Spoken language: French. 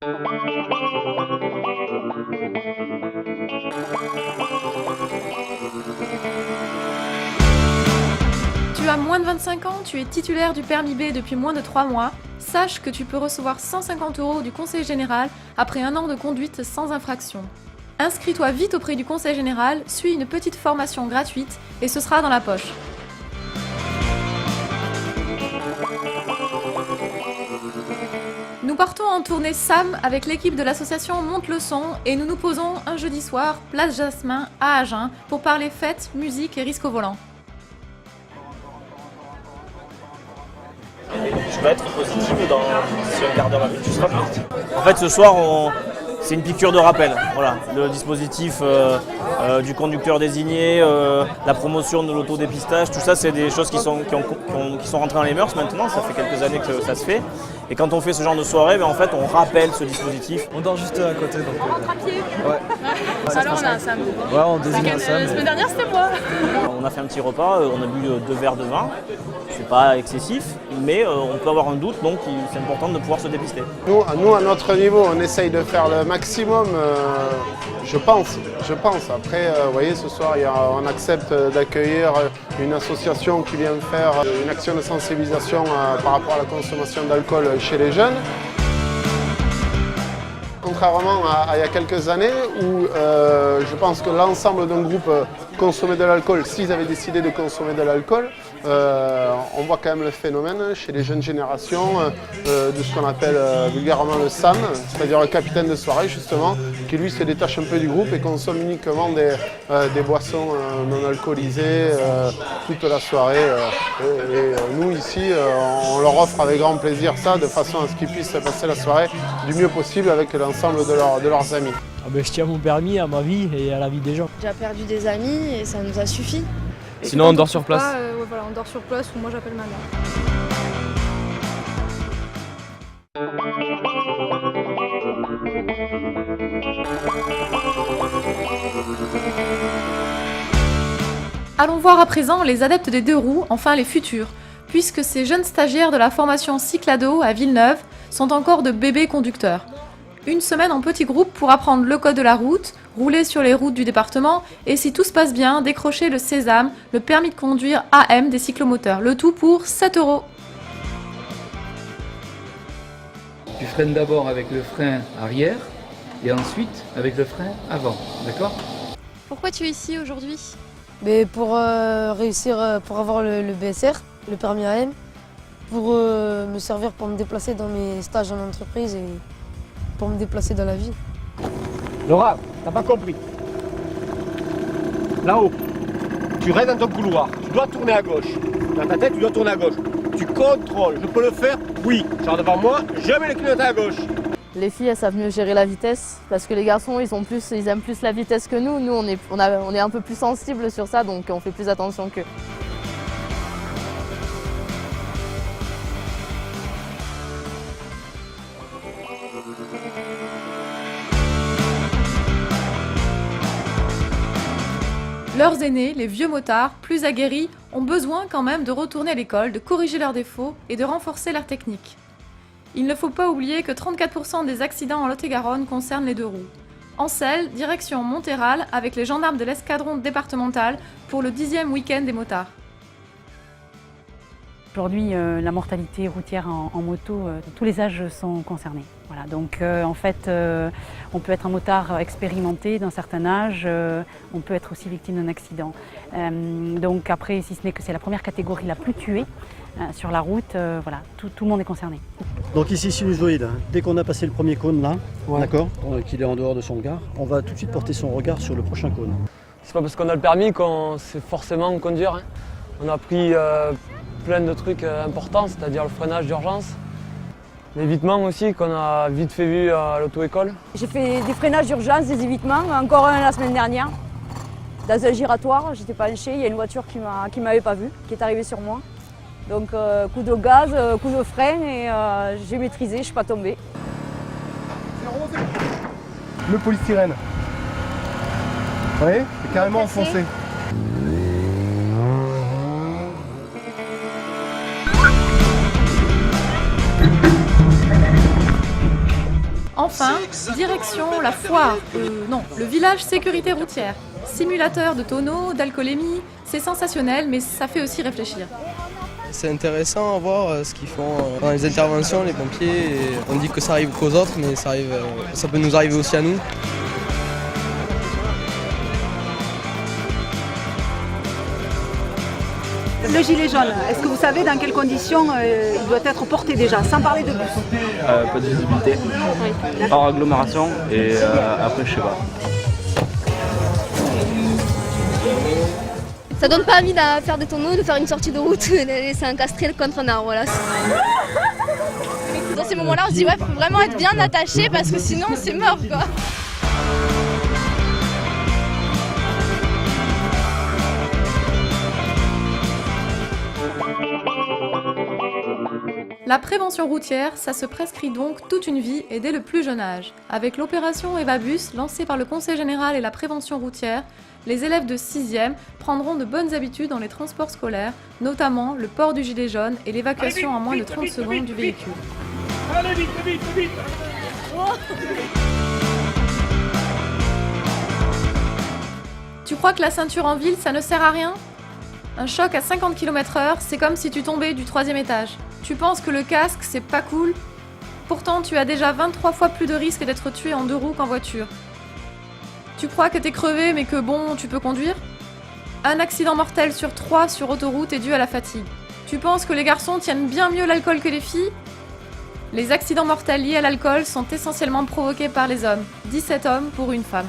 Tu as moins de 25 ans, tu es titulaire du permis B depuis moins de 3 mois, sache que tu peux recevoir 150 € du Conseil général après 1 an de conduite sans infraction. Inscris-toi vite auprès du Conseil général, suis une petite formation gratuite et ce sera dans la poche. Nous partons en tournée SAM avec l'équipe de l'association Monte le Son et nous nous posons un jeudi soir, place Jasmin, à Agen, pour parler fête, musique et risque au volant. Je vais être positif si un quart d'heure à tu seras positif. En fait, ce soir, c'est une piqûre de rappel. Voilà, le dispositif du conducteur désigné, la promotion de l'autodépistage, tout ça, c'est des choses qui sont rentrées dans les mœurs maintenant. Ça fait quelques années que ça se fait. Et quand on fait ce genre de soirée, en fait, on rappelle ce dispositif. On dort juste à côté. Donc, On rentre à pied. Ouais. Alors on a un Sam. Ouais, on désigne un Sam. La semaine dernière c'était moi. On a fait un petit repas, on a bu 2 verres de vin. C'est pas excessif, mais on peut avoir un doute, donc c'est important de pouvoir se dépister. Nous, à notre niveau, on essaye de faire le maximum, je pense. Après, vous voyez, ce soir, on accepte d'accueillir une association qui vient faire une action de sensibilisation par rapport à la consommation d'alcool chez les jeunes. Contrairement à il y a quelques années où je pense que l'ensemble d'un groupe consommait de l'alcool, s'ils avaient décidé de consommer de l'alcool, on voit quand même le phénomène chez les jeunes générations de ce qu'on appelle vulgairement le SAM, c'est-à-dire le capitaine de soirée justement, qui lui se détache un peu du groupe et consomme uniquement des boissons non alcoolisées toute la soirée. Et nous ici, on leur offre avec grand plaisir ça, de façon à ce qu'ils puissent passer la soirée du mieux possible avec l'ensemble de leurs amis. Ah ben, je tiens mon permis à ma vie et à la vie des gens. J'ai perdu des amis et ça nous a suffi. Et sinon on dort sur place. Voilà, on dort sur place ou moi j'appelle ma mère. Allons voir à présent les adeptes des 2 roues, enfin les futurs, puisque ces jeunes stagiaires de la formation Cyclado à Villeneuve sont encore de bébés conducteurs. Une semaine en petit groupe pour apprendre le code de la route, rouler sur les routes du département et si tout se passe bien, décrocher le Sésame, le permis de conduire AM des cyclomoteurs. Le tout pour 7 €. Tu freines d'abord avec le frein arrière et ensuite avec le frein avant, d'accord? Pourquoi tu es ici aujourd'hui? Mais pour réussir, pour avoir le BSR, le permis AM, pour me servir pour me déplacer dans mes stages en entreprise et pour me déplacer dans la vie. Laura, t'as pas compris. Là-haut, tu restes dans ton couloir, tu dois tourner à gauche. Dans ta tête, tu dois tourner à gauche. Tu contrôles, je peux le faire? Oui. Genre devant moi, je mets le clignotant à gauche. Les filles, elles savent mieux gérer la vitesse parce que les garçons, ils aiment plus la vitesse que nous. Nous, on est un peu plus sensibles sur ça, donc on fait plus attention qu'eux. Leurs aînés, les vieux motards, plus aguerris, ont besoin quand même de retourner à l'école, de corriger leurs défauts et de renforcer leur technique. Il ne faut pas oublier que 34% des accidents en Lot-et-Garonne concernent les 2 roues. En Selle, direction Monthéral avec les gendarmes de l'escadron départemental pour le 10e week-end des motards. Aujourd'hui, la mortalité routière en moto, tous les âges sont concernés. Voilà, donc en fait, on peut être un motard expérimenté d'un certain âge, on peut être aussi victime d'un accident. Donc après, si ce n'est que c'est la première catégorie la plus tuée sur la route, voilà, tout le monde est concerné. Donc ici, sinusoïde, dès qu'on a passé le premier cône là, d'accord, qu'il est en dehors de son regard, on va tout de suite porter son regard sur le prochain cône. C'est pas parce qu'on a le permis qu'on sait forcément conduire. Hein. On a appris plein de trucs importants, c'est-à-dire le freinage d'urgence. L'évitement aussi, qu'on a vite fait vu à l'auto-école. J'ai fait des freinages d'urgence, des évitements, encore un la semaine dernière. Dans un giratoire, j'étais penchée, il y a une voiture qui m'avait pas vue, qui est arrivée sur moi. Donc coup de gaz, coup de frein et j'ai maîtrisé, je suis pas tombée. Le polystyrène. Vous voyez, c'est carrément enfoncé. Enfin, direction la foire, le village sécurité routière. Simulateur de tonneaux, d'alcoolémie, c'est sensationnel mais ça fait aussi réfléchir. C'est intéressant à voir ce qu'ils font dans les interventions, les pompiers. Et on dit que ça arrive qu'aux autres, mais ça peut nous arriver aussi à nous. Le gilet jaune, est-ce que vous savez dans quelles conditions il doit être porté déjà, sans parler de bus? Pas de visibilité, hors agglomération et après je sais pas. Ça donne pas envie de faire des tonneaux, de faire une sortie de route, de laisser un castré contre un arbre, voilà. Dans ces moments-là, on se dit ouais, faut vraiment être bien attaché parce que sinon c'est mort quoi. La prévention routière, ça se prescrit donc toute une vie et dès le plus jeune âge. Avec l'opération EvaBus lancée par le Conseil général et la prévention routière, les élèves de 6e prendront de bonnes habitudes dans les transports scolaires, notamment le port du gilet jaune et l'évacuation en moins de 30 secondes du véhicule. Allez vite, vite, vite. Tu crois que la ceinture en ville, ça ne sert à rien ? Un choc à 50 km/h, c'est comme si tu tombais du 3e étage. Tu penses que le casque, c'est pas cool ? Pourtant, tu as déjà 23 fois plus de risques d'être tué en 2 roues qu'en voiture. Tu crois que t'es crevé, mais que bon, tu peux conduire ? Un accident mortel sur 3 sur autoroute est dû à la fatigue. Tu penses que les garçons tiennent bien mieux l'alcool que les filles ? Les accidents mortels liés à l'alcool sont essentiellement provoqués par les hommes. 17 hommes pour une femme.